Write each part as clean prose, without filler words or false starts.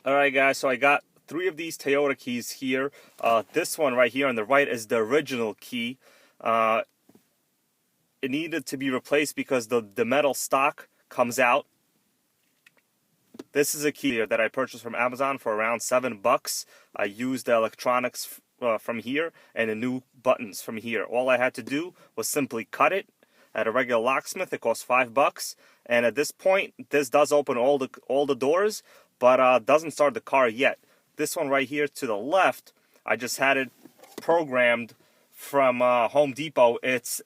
Alright guys, so I got 3 of these Toyota keys here. This one right here on the right is the original key. It needed to be replaced because the metal stock comes out. This is a key that I purchased from Amazon for around $7. I used the electronics from here and the new buttons from here. All I had to do was simply cut it at a regular locksmith. It cost $5, and at this point, this does open all the doors, but doesn't start the car yet. This one right here to the left, I just had it programmed from Home Depot. It's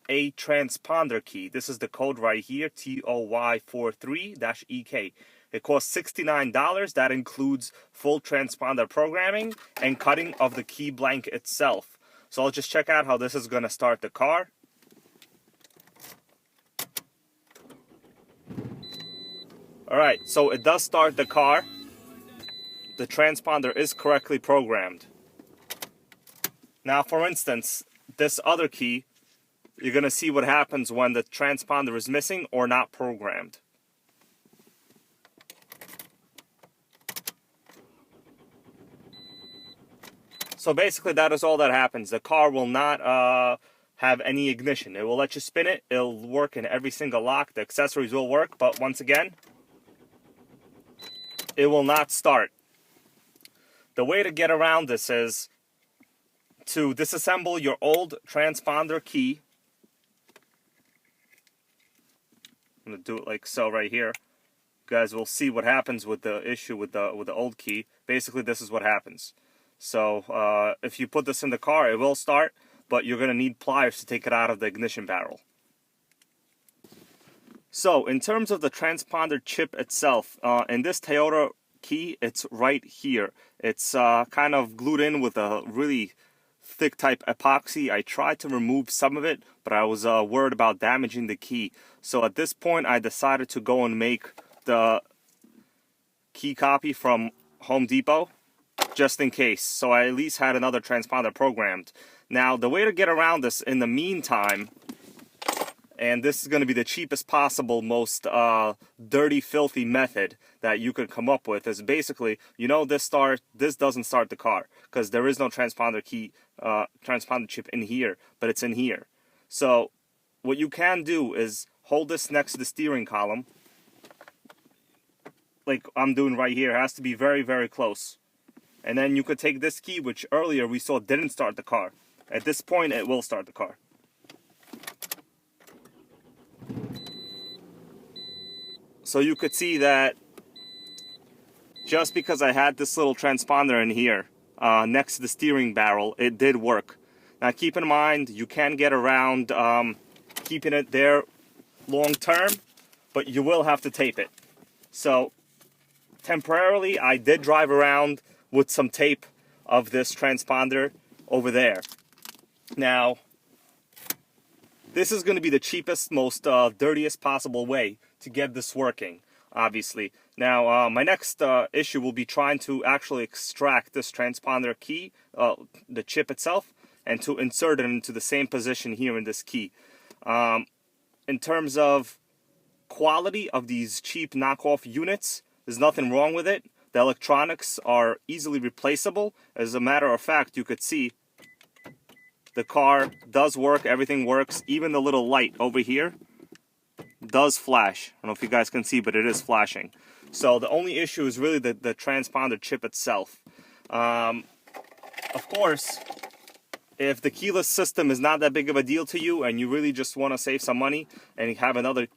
a transponder key. This is the code right here, TOY43-EK. It costs $69. That includes full transponder programming and cutting of the key blank itself. So I'll just check out how this is going to start the car. Alright, so it does start the car. The transponder is correctly programmed. Now, for instance, this other key, you're going to see what happens when the transponder is missing or not programmed. So basically that is all that happens. The car will not have any ignition. It will let you spin it. It'll work in every single lock. The accessories will work, but once again, it will not start. The way to get around this is to disassemble your old transponder key. I'm going to do it like so right here. You guys will see what happens with the issue with the old key. Basically, this is what happens. So if you put this in the car, it will start, but you're going to need pliers to take it out of the ignition barrel. So in terms of the transponder chip itself, in this Toyota key, it's right here. It's kind of glued in with a really thick type epoxy. I tried to remove some of it, but I was worried about damaging the key. So at this point, I decided to go and make the key copy from Home Depot, just in case. So I at least had another transponder programmed. Now, the way to get around this in the meantime, and this is going to be the cheapest possible, most dirty, filthy method that you could come up with, is basically, you know, this doesn't start the car because there is no transponder key, transponder chip in here, but it's in here. So what you can do is hold this next to the steering column, like I'm doing right here. It has to be very, very close. And then you could take this key, which earlier we saw didn't start the car. At this point, it will start the car. So you could see that just because I had this little transponder in here next to the steering barrel, it did work. Now keep in mind, you can get around keeping it there long term, but you will have to tape it. So temporarily, I did drive around with some tape of this transponder over there. Now, this is going to be the cheapest, most dirtiest possible way to get this working, obviously. Now, my next issue will be trying to actually extract this transponder key, the chip itself, and to insert it into the same position here in this key. In terms of quality of these cheap knockoff units, there's nothing wrong with it. The electronics are easily replaceable. As a matter of fact, you could see the car does work, everything works. Even the little light over here does flash. I don't know if you guys can see, but it is flashing. So the only issue is really the transponder chip itself. Of course, if the keyless system is not that big of a deal to you and you really just want to save some money and have another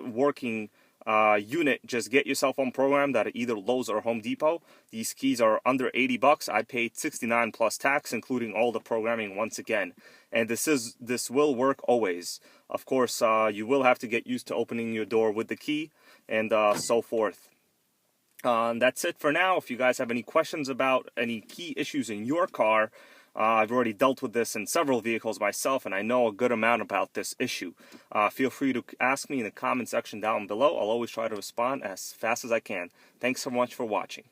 working unit, just get your cell phone programmed at either Lowe's or Home Depot. These keys are under $80. I paid $69 plus tax, including all the programming once again. And this will work always. Of course, you will have to get used to opening your door with the key and so forth. That's it for now. If you guys have any questions about any key issues in your car, I've already dealt with this in several vehicles myself, and I know a good amount about this issue. Feel free to ask me in the comment section down below. I'll always try to respond as fast as I can. Thanks so much for watching.